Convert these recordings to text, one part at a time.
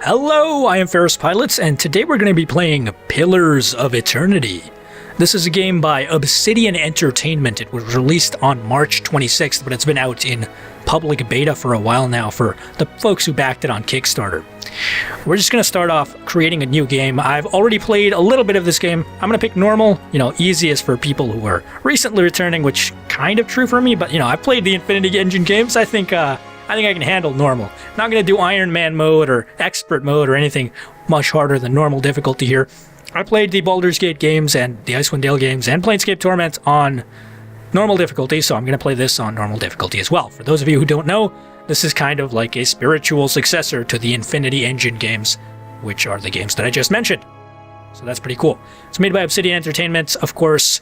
Hello, I am FerrousPilot, and today we're going to be playing Pillars of Eternity. This is a game by Obsidian Entertainment. It was released on March 26th, but it's been out in public beta for a while now for the folks who backed it on Kickstarter. We're just going to start off creating a new game. I've already played a little bit of this game. I'm going to pick normal, easiest for people who are recently returning, which kind of true for me, but I've played the Infinity Engine games. I think I can handle normal. Not going to do Iron Man mode or expert mode or anything much harder than normal difficulty here. I played the Baldurs Gate games and the Icewind Dale games and Planescape Torment on normal difficulty, so I'm going to play this on normal difficulty as well. For those of you who don't know, this is kind of like a spiritual successor to the Infinity Engine games, which are the games that I just mentioned. So that's pretty cool. It's made by Obsidian Entertainment, of course.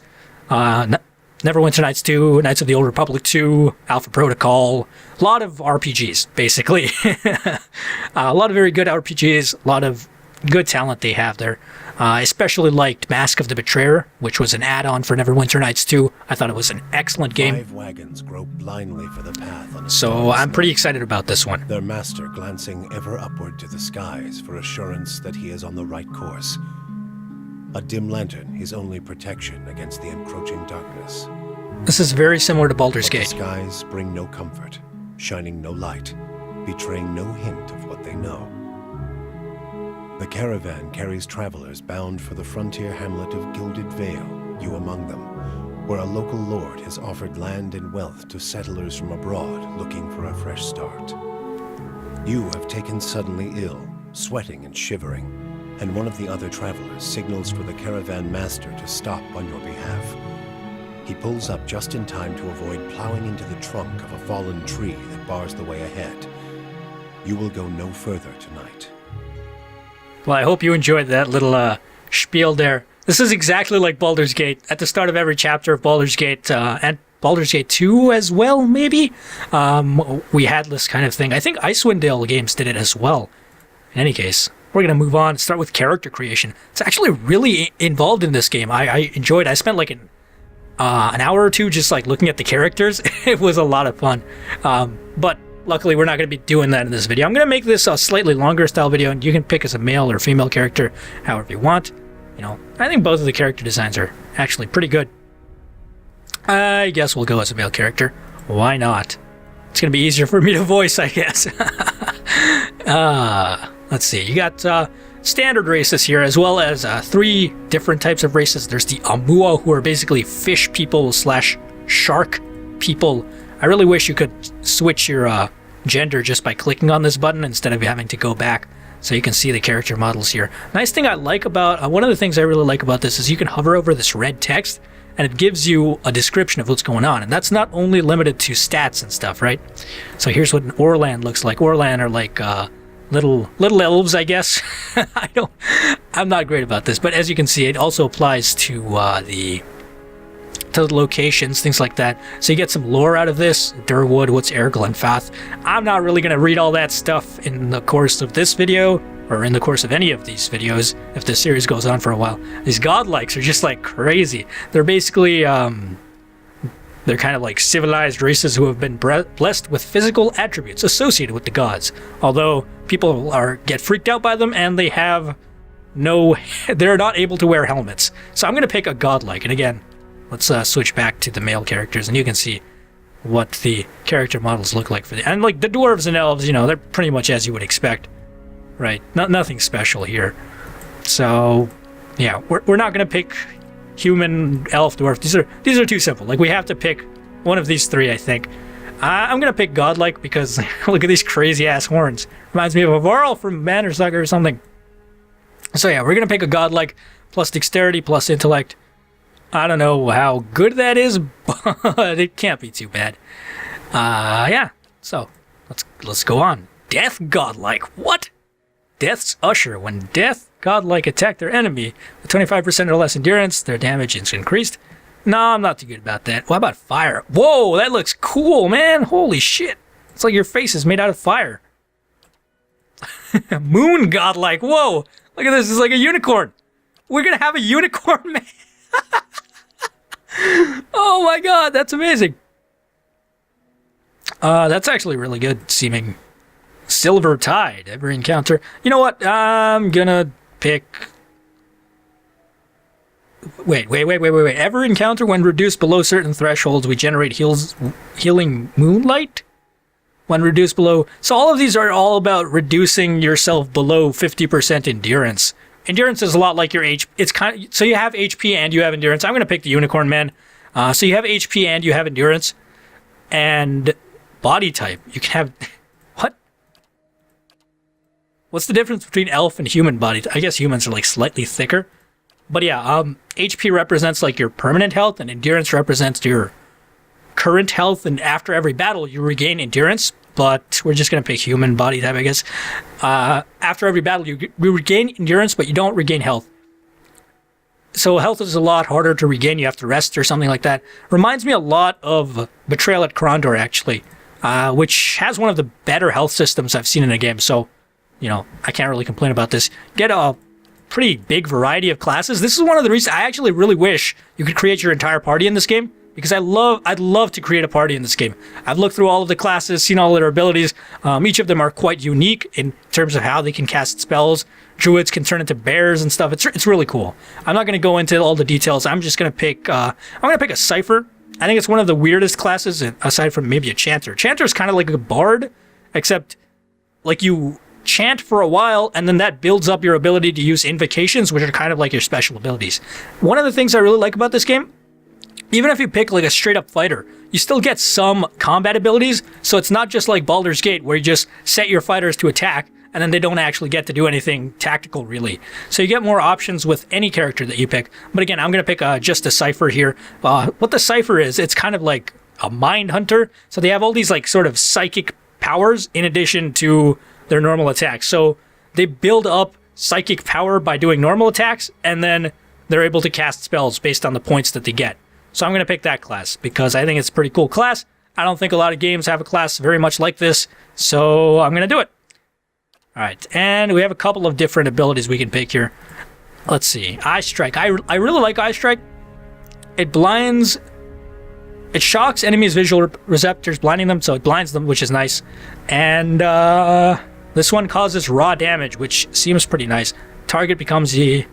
Neverwinter Nights 2, Knights of the Old Republic 2, Alpha Protocol, a lot of RPGs, basically. A lot of very good RPGs, a lot of good talent they have there. I especially liked Mask of the Betrayer, which was an add-on for Neverwinter Nights 2. I thought it was an excellent game. 5 wagons grope blindly for the path on a so I'm pretty excited about this one. Their master glancing ever upward to the skies for assurance that he is on the right course. A dim lantern, his only protection against the encroaching darkness. This is very similar to Baldur's Gate. The skies bring no comfort, shining no light, betraying no hint of what they know. The caravan carries travelers bound for the frontier hamlet of Gilded Vale, you among them, where a local lord has offered land and wealth to settlers from abroad looking for a fresh start. You have taken suddenly ill, sweating and shivering, and one of the other travelers signals for the caravan master to stop on your behalf. He pulls up just in time to avoid plowing into the trunk of a fallen tree that bars the way ahead. You will go no further tonight. Well, I hope you enjoyed that little spiel there. This is exactly like Baldur's Gate. At the start of every chapter of Baldur's Gate, and Baldur's Gate 2 as well, maybe, we had this kind of thing. I think Icewind Dale games did it as well. In any case, we're going to move on and start with character creation. It's actually really involved in this game. I enjoyed it. I spent like an hour or two just like looking at the characters. It was a lot of fun. But luckily, we're not going to be doing that in this video. I'm going to make this a slightly longer style video, and you can pick as a male or female character however you want. I think both of the character designs are actually pretty good. I guess we'll go as a male character. Why not? It's going to be easier for me to voice, I guess. Let's see. You got standard races here, as well as 3 different types of races. There's the Amua, who are basically fish people / shark people. I really wish you could switch your gender just by clicking on this button instead of having to go back so you can see the character models here. Nice thing I like about, one of the things I really like about this is you can hover over this red text and it gives you a description of what's going on. And that's not only limited to stats and stuff, right? So here's what an Orlan looks like. Orlan are like little elves, I guess. I'm not great about this, but as you can see, it also applies to the locations, things like that. So you get some lore out of this. Durwood, what's Ergel and Fath. I'm not really going to read all that stuff in the course of this video, or in the course of any of these videos, if the series goes on for a while. These godlikes are just like crazy. They're basically, they're kind of like civilized races who have been blessed with physical attributes associated with the gods. Although people get freaked out by them, and they have they're not able to wear helmets. So I'm going to pick a godlike, and again, let's switch back to the male characters, and you can see what the character models look like for and like the dwarves and elves, they're pretty much as you would expect, right? Nothing special here. So, yeah, we're not gonna pick human, elf, dwarf. These are too simple. Like, we have to pick one of these 3, I think. I'm gonna pick godlike because look at these crazy ass horns. Reminds me of a Varl from Bannersucker or something. So yeah, we're gonna pick a godlike plus dexterity plus intellect. I don't know how good that is, but it can't be too bad. Yeah. So let's go on. Death godlike. What? Death's Usher. When death godlike attack their enemy with 25% or less endurance, their damage is increased. No, I'm not too good about that. What about fire? Whoa, that looks cool, man. Holy shit. It's like your face is made out of fire. Moon godlike. Whoa. Look at this. It's like a unicorn. We're going to have a unicorn, man. Oh my god, that's amazing. That's actually really good seeming Silver Tide. Every encounter. You know what? I'm gonna pick. Wait. Every encounter when reduced below certain thresholds, we generate healing moonlight. When reduced below. So all of these are all about reducing yourself below 50% endurance. Endurance is a lot like your HP. It's kind of, so you have HP and you have endurance. I'm going to pick the Unicorn Man. So you have HP and you have endurance. And body type. You can have... What? What's the difference between elf and human body? I guess humans are like slightly thicker. But yeah, HP represents like your permanent health and endurance represents your current health, and after every battle you regain endurance, but we're just going to pick human body type, I guess. After every battle you regain endurance, but you don't regain health. So health is a lot harder to regain. You have to rest or something like that. Reminds me a lot of Betrayal at Krondor, actually, which has one of the better health systems I've seen in a game. So, you know, I can't really complain about this. Get a pretty big variety of classes. This is one of the reasons I actually really wish you could create your entire party in this game. Because I'd love to create a party in this game. I've looked through all of the classes, seen all of their abilities. Each of them are quite unique in terms of how they can cast spells. Druids can turn into bears and stuff. It's really cool. I'm not going to go into all the details. I'm just going to pick. I'm going to pick a Cipher. I think it's one of the weirdest classes, aside from maybe a Chanter. Chanter is kind of like a bard, except like you chant for a while, and then that builds up your ability to use invocations, which are kind of like your special abilities. One of the things I really like about this game. Even if you pick like a straight up fighter, you still get some combat abilities. So it's not just like Baldur's Gate where you just set your fighters to attack and then they don't actually get to do anything tactical really. So you get more options with any character that you pick. But again, I'm going to pick just a Cipher here. What the Cipher is, it's kind of like a mind hunter. So they have all these like sort of psychic powers in addition to their normal attacks. So they build up psychic power by doing normal attacks and then they're able to cast spells based on the points that they get. So I'm going to pick that class because I think it's a pretty cool class. I don't think a lot of games have a class very much like this, so I'm going to do it. All right, and we have a couple of different abilities we can pick here. Let's see. Eye Strike. I really like Eye Strike. It blinds... It shocks enemies' visual receptors, blinding them, so it blinds them, which is nice. And this one causes raw damage, which seems pretty nice. Target becomes the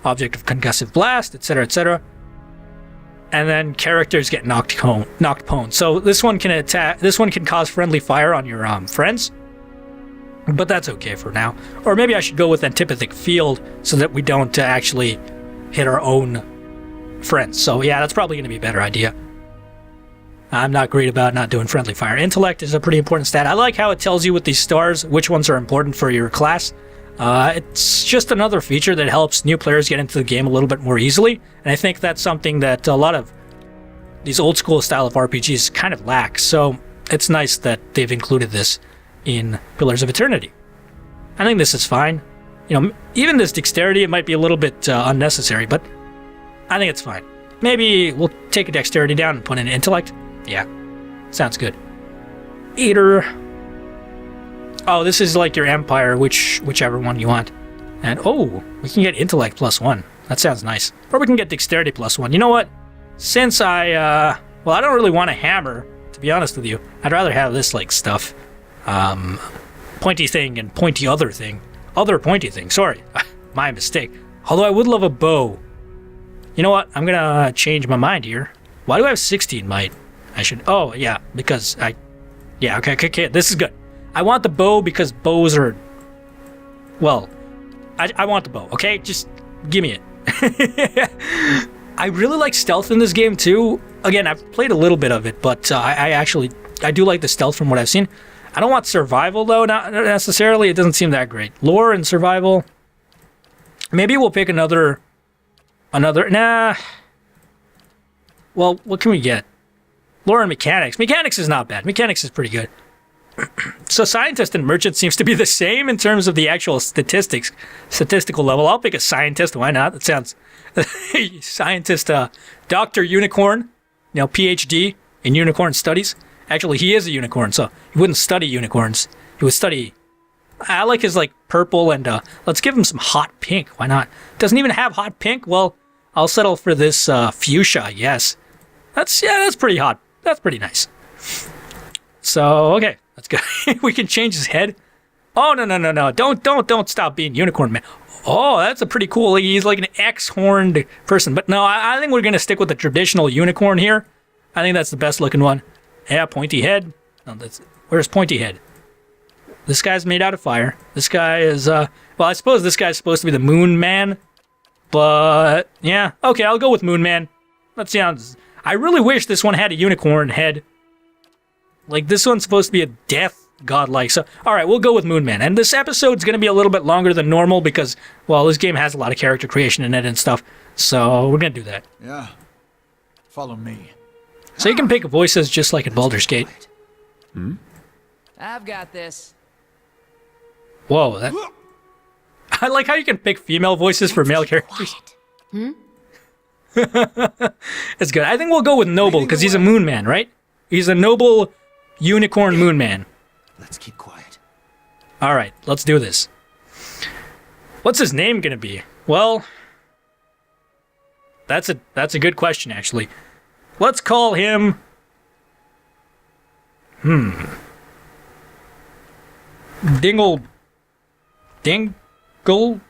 object of concussive blast, etc., etc. And then characters get knocked prone. So this one can attack. This one can cause friendly fire on your friends, but that's okay for now. Or maybe I should go with Antipathic Field so that we don't actually hit our own friends. So yeah, that's probably going to be a better idea. I'm not great about not doing friendly fire. Intellect is a pretty important stat. I like how it tells you with these stars which ones are important for your class. It's just another feature that helps new players get into the game a little bit more easily, and I think that's something that a lot of these old school style of RPGs kind of lack, so it's nice that they've included this in Pillars of Eternity. I think this is fine. You know, even this dexterity, it might be a little bit unnecessary, but I think it's fine. Maybe we'll take a dexterity down and put in intellect. Yeah, sounds good. Eater. Oh, this is like your Empire, whichever one you want. And oh, we can get Intellect +1. That sounds nice. Or we can get Dexterity +1. You know what? Since I don't really want a hammer, to be honest with you. I'd rather have this like stuff. Pointy thing and pointy other thing. Other pointy thing, sorry. My mistake. Although I would love a bow. You know what? I'm gonna change my mind here. Why do I have 16 might? I should, oh yeah, because okay, this is good. I want the bow because bows are, well, I want the bow, okay? Just give me it. I really like stealth in this game too. Again, I've played a little bit of it, but I do like the stealth from what I've seen. I don't want survival though, not necessarily. It doesn't seem that great. Lore and survival. Maybe we'll pick another, nah. Well, what can we get? Lore and mechanics. Mechanics is not bad. Mechanics is pretty good. So scientist and merchant seems to be the same in terms of the actual statistical level. I'll pick a scientist. Why not? That sounds scientist, Dr. Unicorn, PhD in unicorn studies. Actually, he is a unicorn, so he wouldn't study unicorns. He would study. I like his purple, and let's give him some hot pink. Why not? Doesn't even have hot pink. Well, I'll settle for this fuchsia. Yes, that's pretty hot. That's pretty nice. So okay. That's good. We can change his head. Oh, no. Don't stop being Unicorn Man. Oh, that's a pretty cool. He's like an X-horned person. But no, I think we're going to stick with the traditional unicorn here. I think that's the best looking one. Yeah, pointy head. No, where's pointy head? This guy's made out of fire. This guy is, well, I suppose this guy's supposed to be the Moon Man. But, yeah. Okay, I'll go with Moon Man. That sounds... I really wish this one had a unicorn head. Like, this one's supposed to be a death godlike. So, alright, we'll go with Moon Man. And this episode's going to be a little bit longer than normal because, well, this game has a lot of character creation in it and stuff. So, we're going to do that. Yeah. Follow me. So you can pick voices just like in Baldur's Gate. I've got this. Whoa, that... I like how you can pick female voices for male characters. It's good. I think we'll go with Noble, because he's a Moon Man, right? He's a noble unicorn Moon Man. Let's keep quiet. Alright, let's do this. What's his name gonna be? Well... That's a good question, actually. Let's call him... Dingle... Bingle?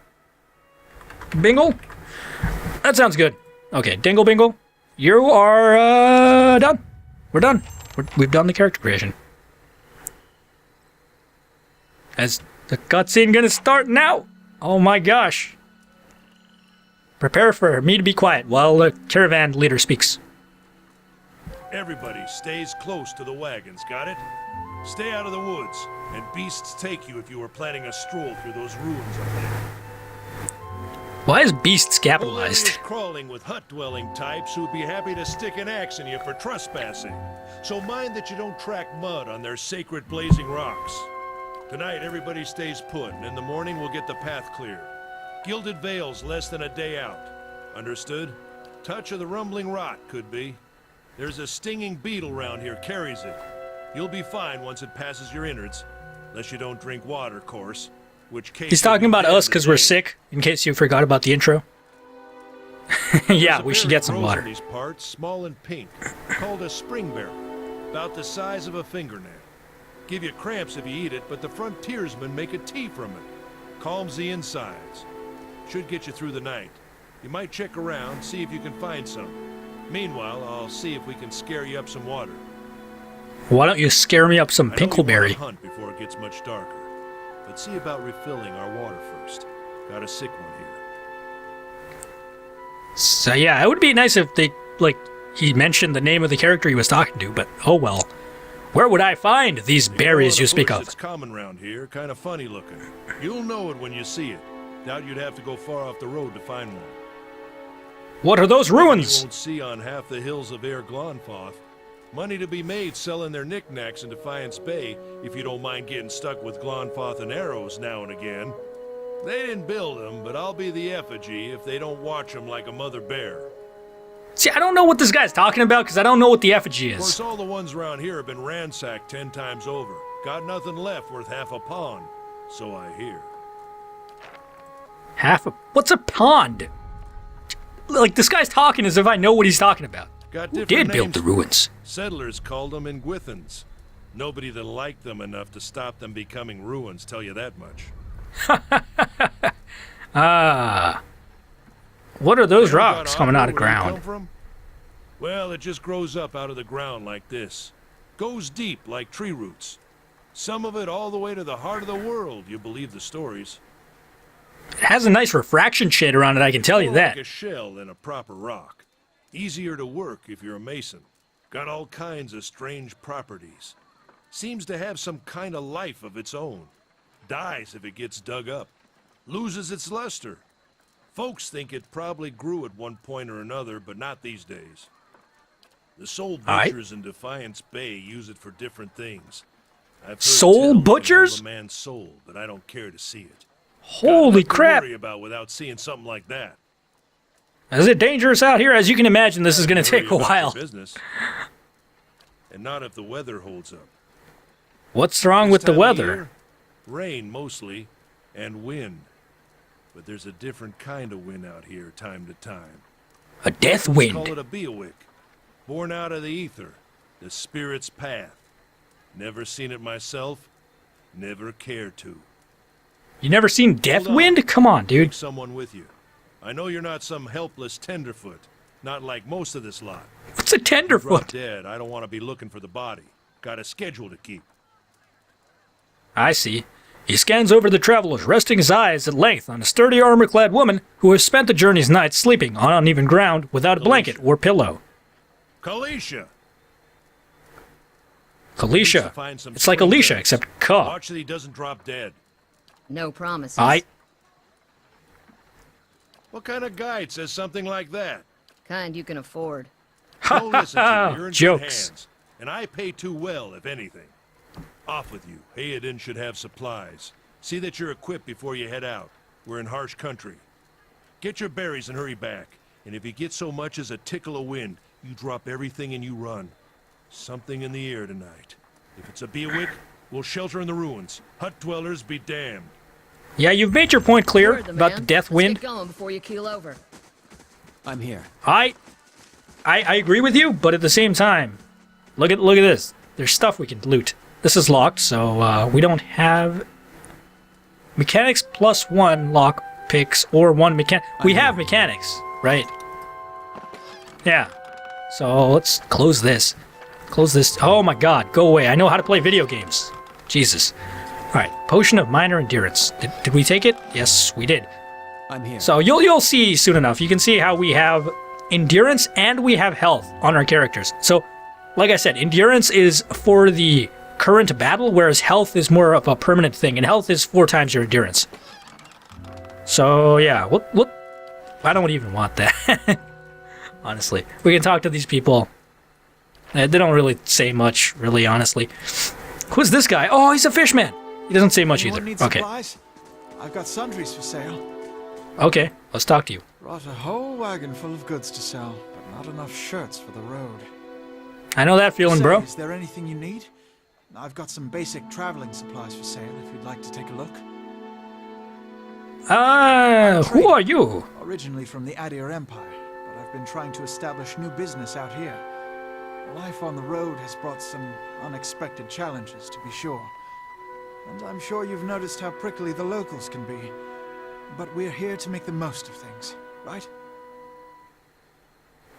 That sounds good. Okay, Dingle Bingle, you are done. We're done. We've done the character creation. Is the cutscene gonna start now? Oh my gosh. Prepare for me to be quiet while the caravan leader speaks. Everybody stays close to the wagons, got it? Stay out of the woods, and beasts take you if you were planning a stroll through those ruins up there. Why is beasts capitalized? Is crawling with hut-dwelling types who'd be happy to stick an axe in you for trespassing. So mind that you don't track mud on their sacred blazing rocks. Tonight, everybody stays put, and in the morning we'll get the path cleared. Gilded Vale's less than a day out. Understood? Touch of the rumbling rot, could be. There's a stinging beetle round here, carries it. You'll be fine once it passes your innards. Unless you don't drink water, course. Which case he's talking about us because we're sick, in case you forgot about the intro. Yeah, we should get some water. In these parts, small and pink, called a springberry, about the size of a fingernail. Give you cramps if you eat it, but the frontiersmen make a tea from it. Calms the insides. Should get you through the night. You might check around, see if you can find some. Meanwhile, I'll see if we can scare you up some water. Why don't you scare me up some pinkleberry? Hunt before it gets much darker. But see about refilling our water first. Got a sick one here. So yeah, it would be nice if they, like, he mentioned the name of the character he was talking to, but oh well. Where would I find these berries you speak of? It's common round here, kind of funny looking. You'll know it when you see it. Doubt you'd have to go far off the road to find one. What are those ruins? You won't see on half the hills of Air Glonfoth. Money to be made selling their knickknacks in Defiance Bay, if you don't mind getting stuck with Glonfoth and arrows now and again. They didn't build them, but I'll be the effigy if they don't watch them like a mother bear. See, I don't know what this guy's talking about because I don't know what the effigy Of is. course, all the ones around here have been ransacked 10 times over. Got nothing left worth half a pond, so I hear. What's a pond? Like, this guy's talking as if I know what he's talking about. Got Who different did build names the for them. ruins? Settlers called them Ingwithans. Nobody that liked them enough to stop them becoming ruins, tell you that much. What are those Ever got rocks coming Aqua out of where you come ground? from? Well, it just grows up out of the ground like this. Goes deep like tree roots. Some of it all the way to the heart of the world, you believe the stories. It has a nice refraction shade around it, I can tell you More that. like a shell than a proper rock. Easier to work if you're a mason. Got all kinds of strange properties. Seems to have some kind of life of its own. Dies if it gets dug up. Loses its luster. Folks think it probably grew at one point or another, but not these days. The soul butchers in Defiance Bay use it for different things. I've heard Soul tell butchers? of a man's soul, but I don't care to see it. Holy Got enough to crap! worry about without seeing something like that. Is it dangerous out here? As you can imagine, this is going to Worry take a about your while. business. And not if the weather holds up. What's wrong This with the time of weather? year, rain mostly, and wind. But there's a different kind of wind out here time to time. A death Let's call wind. it a Beowick, born out of the ether, the spirit's path. Never seen it myself. Never care to. You never seen Deathwind? Come on, dude. Take someone with you. I know you're not some helpless tenderfoot. Not like most of this lot. What's a Drop tenderfoot? dead. I don't want to be looking for the body. Got a schedule to keep. I see. He scans over the travelers, resting his eyes at length on a sturdy armor-clad woman who has spent the journey's night sleeping on uneven ground without a blanket or pillow. Kalisha! Alicia. Find some It's like spring Alicia, beds. except cuh. Watch that he doesn't drop dead. No promises. What kind of guide says something like that? Kind you can afford. Don't listen to me. You're in Jokes. good hands. And I pay too well, if anything. Off with you. Hayden should have supplies. See that you're equipped before you head out. We're in harsh country. Get your berries and hurry back. And if you get so much as a tickle of wind, you drop everything and you run. Something in the air tonight. If it's a Bewick, we'll shelter in the ruins. Hut dwellers be damned. Yeah, you've made your point clear Word, about the man. death Let's wind. get going before you keel over. I'm here. I agree with you, but at the same time, look at this. There's stuff we can loot. This is locked, so we don't have mechanics +1 lock picks or one mechanic. We have mechanics, right? Yeah. So let's close this. Close this. Oh my God, go away! I know how to play video games. Jesus. All right, potion of minor endurance. Did we take it? Yes, we did. I'm here. So you'll see soon enough. You can see how we have endurance and we have health on our characters. So, like I said, endurance is for the current battle, whereas health is more of a permanent thing, and health is 4 times your endurance. So yeah, what? I don't even want that. Honestly, we can talk to these people. They don't really say much, really, honestly. Who's this guy? Oh, he's a fishman. He doesn't say much either. Anyone need Okay. supplies? I've got sundries for sale. Okay, let's talk to you. Brought a whole wagon full of goods to sell, but not enough shirts for the road. I know that feeling, Say, bro. is there anything you need? I've got some basic traveling supplies for sale if you'd like to take a look. Who are you? Originally from the Adir Empire, but I've been trying to establish new business out here. Life on the road has brought some unexpected challenges, to be sure. And I'm sure you've noticed how prickly the locals can be. But we're here to make the most of things, right?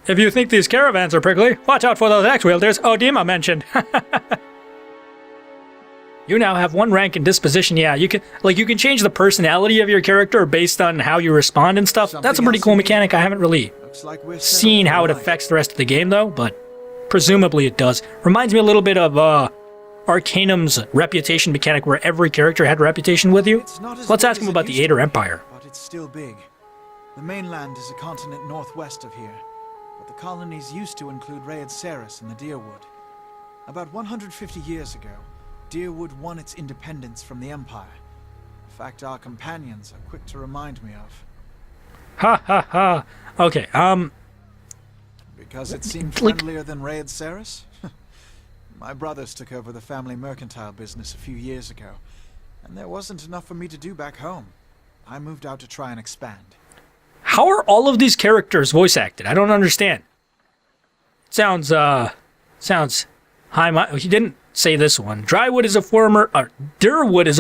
If you think these caravans are prickly, watch out for those axe-wielders Odima mentioned. You now have 1 rank in disposition. Yeah, you can change the personality of your character based on how you respond and stuff. That's a pretty cool mechanic. I haven't really Looks like we're seen settled how it for life. affects the rest of the game, though, but presumably it does. Reminds me a little bit of Arcanum's reputation mechanic, where every character had reputation with you. It's not as Let's big ask him as it about the used to Ader be, Empire. But it's still big. The mainland is a continent northwest of here, but the colonies used to include Raed Saris and the Deerwood. About 150 years ago, Deerwood won its independence from the Empire. A fact our companions are quick to remind me of. Ha ha ha. Okay, Because it seemed Like- friendlier than Raed Saris? My brothers took over the family mercantile business a few years ago, and there wasn't enough for me to do back home. I moved out to try and expand. how are all of these characters voice acted? I don't understand. Sounds high. He didn't say this one. Durwood is a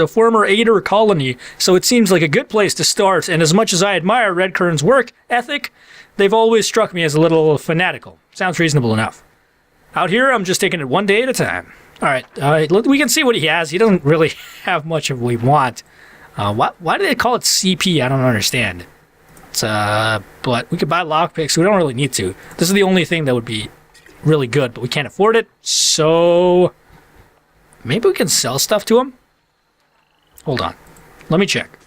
former Ader colony, so it seems like a good place to start. And as much as I admire Redkern's work ethic, they've always struck me as a little fanatical. Sounds reasonable enough. Out here, I'm just taking it one day at a time. All right, we can see what he has. He doesn't really have much of what we want. Why do they call it CP? I don't understand. But we could buy lockpicks. We don't really need to. This is the only thing that would be really good, but we can't afford it. So maybe we can sell stuff to him? Hold on. Let me check.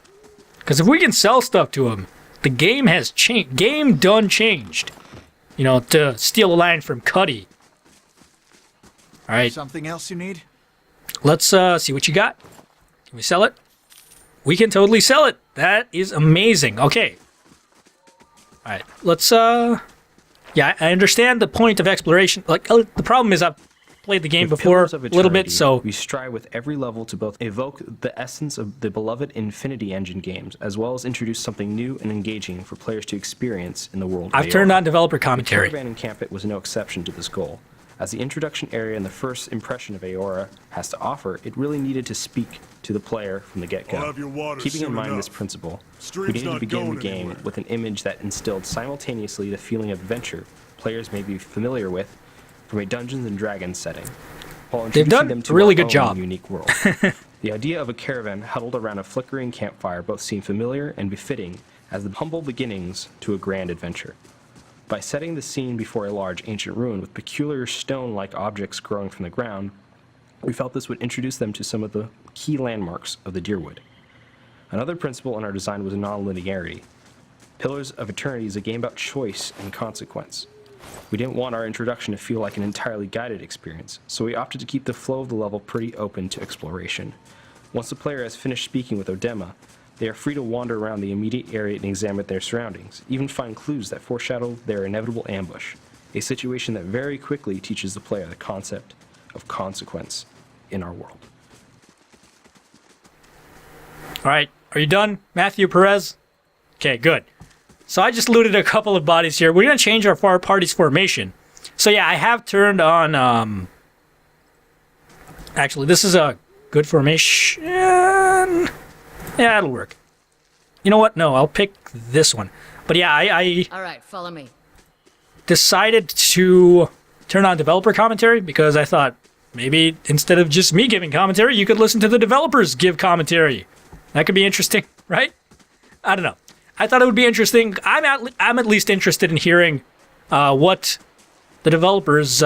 Because if we can sell stuff to him, the game has changed. Game done changed. You know, to steal a line from Cuddy. All right, Something else you need? let's see what you got. Can we sell it? We can totally sell it. That is amazing. Okay. All right, let's yeah, I understand the point of exploration. Like, the problem is I've played the game With before Pillars a of little bit, Eternity, so we strive with every level to both evoke the essence of the beloved Infinity Engine games, as well as introduce something new and engaging for players to experience in the world. I've they turned are. on developer commentary. Caravan Encampment was no exception to this goal. As the introduction area and the first impression of Aora has to offer, it really needed to speak to the player from the I'll get-go. have your water Keeping in soon mind this enough. principle, we Stream's needed to not begin the going game anywhere. with an image that instilled simultaneously the feeling of adventure players may be familiar with from a Dungeons and Dragons setting, while They've introducing done them a to really our good own job. unique world. The idea of a caravan huddled around a flickering campfire both seemed familiar and befitting as the humble beginnings to a grand adventure. By setting the scene before a large ancient ruin with peculiar stone-like objects growing from the ground, we felt this would introduce them to some of the key landmarks of the Deerwood. Another principle in our design was non-linearity. Pillars of Eternity is a game about choice and consequence. We didn't want our introduction to feel like an entirely guided experience, so we opted to keep the flow of the level pretty open to exploration. Once the player has finished speaking with Odema, they are free to wander around the immediate area and examine their surroundings, even find clues that foreshadow their inevitable ambush, a situation that very quickly teaches the player the concept of consequence in our world. All right, are you done, Matthew Perez? Okay, good. So I just looted a couple of bodies here. We're going to change our party's formation. So yeah, I have turned on, actually, this is a good formation. Yeah, it'll work. You know what? No, I'll pick this one. But yeah, I All right, follow me. decided to turn on developer commentary because I thought maybe instead of just me giving commentary, you could listen to the developers give commentary. That could be interesting, right? I don't know. I thought it would be interesting. I'm at least interested in hearing what the developers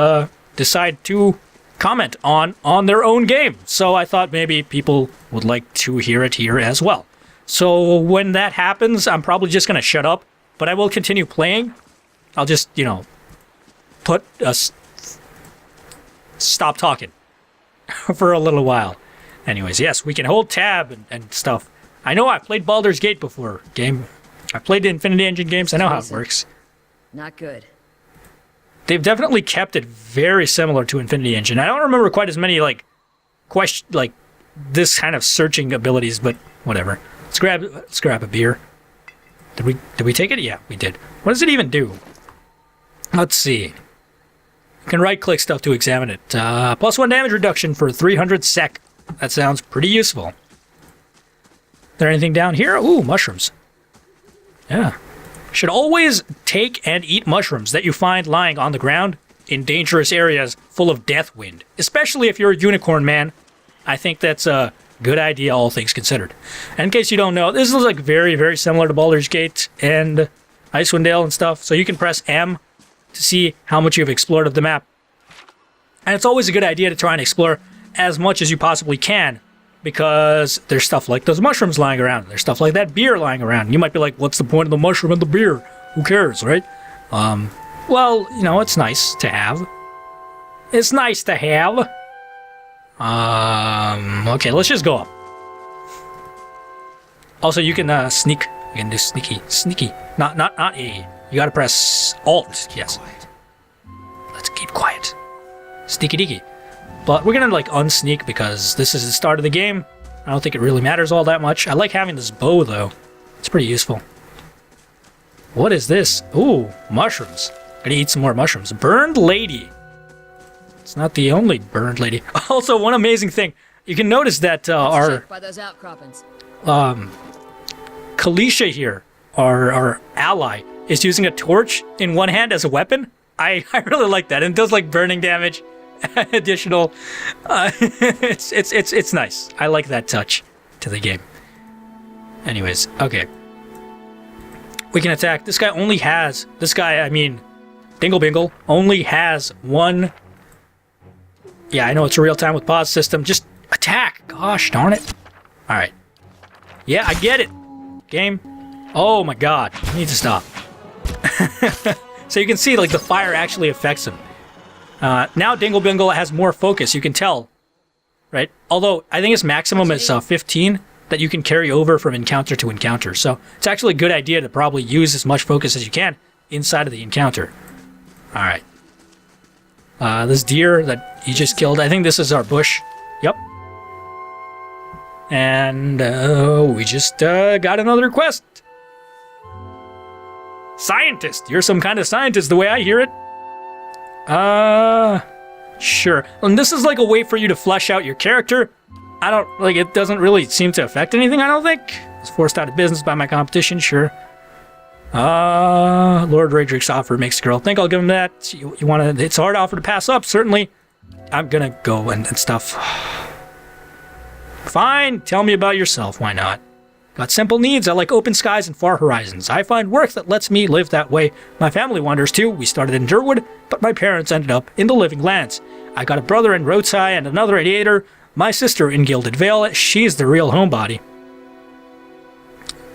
decide to comment on their own game. So I thought maybe people would like to hear it here as well. So when that happens, I'm probably just going to shut up, but I will continue playing. I'll just, put stop talking for a little while. Anyways, yes, we can hold tab and stuff. I know I played Baldur's Gate before, game. I played the Infinity Engine games. I know how it works. Not good. They've definitely kept it very similar to Infinity Engine. I don't remember quite as many this kind of searching abilities, but whatever. Let's grab a beer. Did we take it? Yeah, we did. What does it even do? Let's see. You can right-click stuff to examine it. +1 damage reduction for 300 sec. That sounds pretty useful. Is there anything down here? Ooh, mushrooms. Yeah. Should always take and eat mushrooms that you find lying on the ground in dangerous areas full of death wind. Especially if you're a unicorn man. I think that's a good idea, all things considered. And in case you don't know, this is like very, very similar to Baldur's Gate and Icewind Dale and stuff. So you can press M to see how much you've explored of the map. And it's always a good idea to try and explore as much as you possibly can, because there's stuff like those mushrooms lying around. There's stuff like that beer lying around. You might be like, what's the point of the mushroom and the beer? Who cares, right? Well, it's nice to have. It's nice to have. Okay, let's just go up. Also, you can sneak. You can do sneaky. Not A. You gotta press Alt. Yes. Let's keep quiet. Sneaky deaky. But we're gonna unsneak because this is the start of the game. I don't think it really matters all that much. I like having this bow though. It's pretty useful. What is this? Ooh, mushrooms. Gotta eat some more mushrooms. Burned lady. It's not the only burned lady. Also, one amazing thing. You can notice that our Check by those outcroppings. Kalisha here, our ally, is using a torch in one hand as a weapon. I really like that. And it does burning damage. Additional. It's nice. I like that touch to the game. Anyways, okay. We can attack. This guy, Dingle Bingle, only has one. Yeah, I know it's a real time with pause system. Just attack. Gosh darn it. Alright. Yeah, I get it. Game. Oh my god. I need to stop. So you can see the fire actually affects him. Now Dingle Bingle has more focus, you can tell. Right? Although, I think his maximum is 15 that you can carry over from encounter to encounter. So it's actually a good idea to probably use as much focus as you can inside of the encounter. Alright. This deer that he just killed, I think this is our bush. Yep. And we just got another quest. Scientist! You're some kind of scientist the way I hear it. Sure. And this is like a way for you to flesh out your character. I don't, like, it doesn't really seem to affect anything, I don't think. I was forced out of business by my competition, sure. Lord Raedric's offer makes the girl think I'll give him that. You want to, it's a hard offer to pass up, certainly. I'm gonna go and stuff. Fine, tell me about yourself, why not? Got simple needs, I like open skies and far horizons. I find work that lets me live that way. My family wanders too. We started in Durwood, but my parents ended up in the Living Lands. I got a brother in Roadside and another in Aether. My sister in Gilded Vale, she's the real homebody.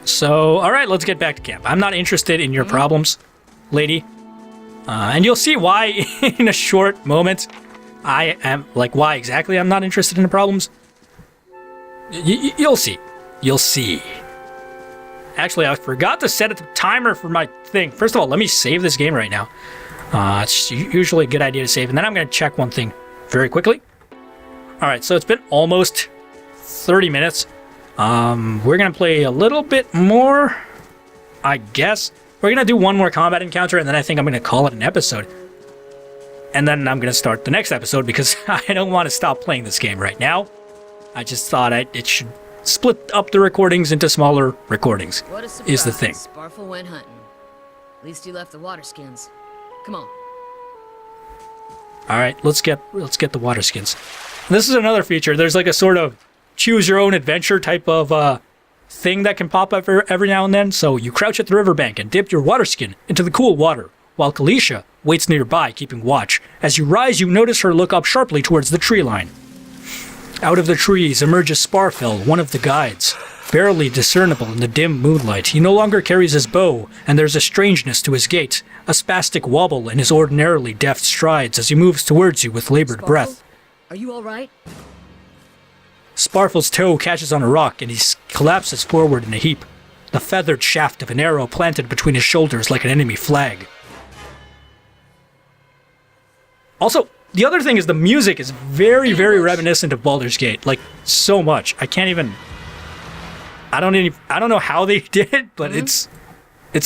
So, alright, let's get back to camp. I'm not interested in your problems, lady. And you'll see why in a short moment. I am, like, why exactly I'm not interested in the problems. You'll see. You'll see. Actually, I forgot to set a timer for my thing. First of all, let me save this game right now. It's usually a good idea to save. And then I'm going to check one thing very quickly. Alright, so it's been almost 30 minutes. We're going to play a little bit more, I guess. We're going to do one more combat encounter, and then I think I'm going to call it an episode. And then I'm going to start the next episode, because I don't want to stop playing this game right now. I just thought it should split up the recordings into smaller recordings, What a surprise. is the thing. Sparfle went hunting. At least he left the water skins. Come on. Alright, let's get the water skins. This is another feature. There's like a sort of choose your own adventure type of thing that can pop up every now and then. So you crouch at the riverbank and dip your water skin into the cool water, while Kalisha waits nearby, keeping watch. As you rise, you notice her look up sharply towards the tree line. Out of the trees emerges Sparfell, one of the guides. Barely discernible in the dim moonlight, he no longer carries his bow, and there's a strangeness to his gait, a spastic wobble in his ordinarily deft strides as he moves towards you with labored breath. Are you all right? Sparfell's toe catches on a rock, and he collapses forward in a heap, the feathered shaft of an arrow planted between his shoulders like an enemy flag. Also, the other thing is the music is very, very reminiscent of Baldur's Gate, like so much. I don't know how they did it, but it's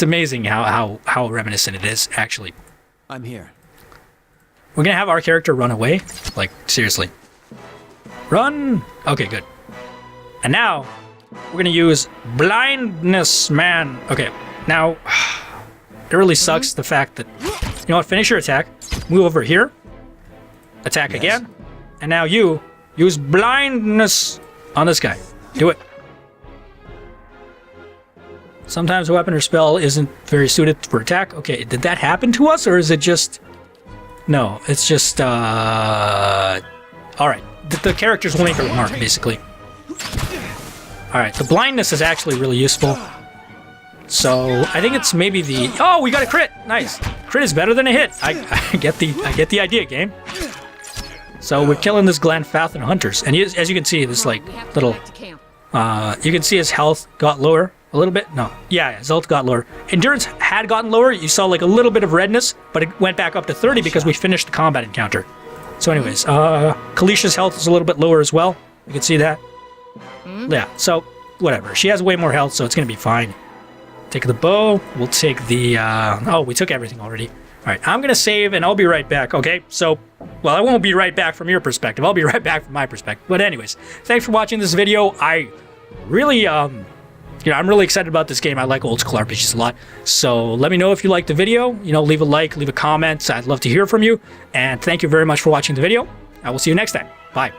amazing how reminiscent it is, actually. I'm here. We're gonna have our character run away, like seriously. Run! Okay, good. And now we're gonna use blindness, man. Okay, now it really sucks the fact that, you know what, finish your attack, move over here, attack again, and now you use blindness on this guy. Do it. Sometimes a weapon or spell isn't very suited for attack. Okay, did that happen to us, or is it just... No, it's just, alright. The characters will make a remark, basically. Alright, the blindness is actually really useful. So, I think it's maybe the... Oh, we got a crit! Nice. Crit is better than a hit. I get the idea, game. So, we're killing this Glanfathan Hunters. And as you can see, this, like, We have to little... get back to camp. You can see his health got lower a little bit. No. Yeah, his health got lower. Endurance had gotten lower. You saw like a little bit of redness, but it went back up to 30 because we finished the combat encounter. So anyways, Kalisha's health is a little bit lower as well. You can see that. Yeah, so whatever. She has way more health, so it's going to be fine. Take the bow. We'll take the... Oh, we took everything already. All right, I'm going to save, and I'll be right back, okay? So, well, I won't be right back from your perspective. I'll be right back from my perspective. But anyways, thanks for watching this video. I really, I'm really excited about this game. I like old school RPGs a lot. So let me know if you liked the video. Leave a like, leave a comment. I'd love to hear from you. And thank you very much for watching the video. I will see you next time. Bye.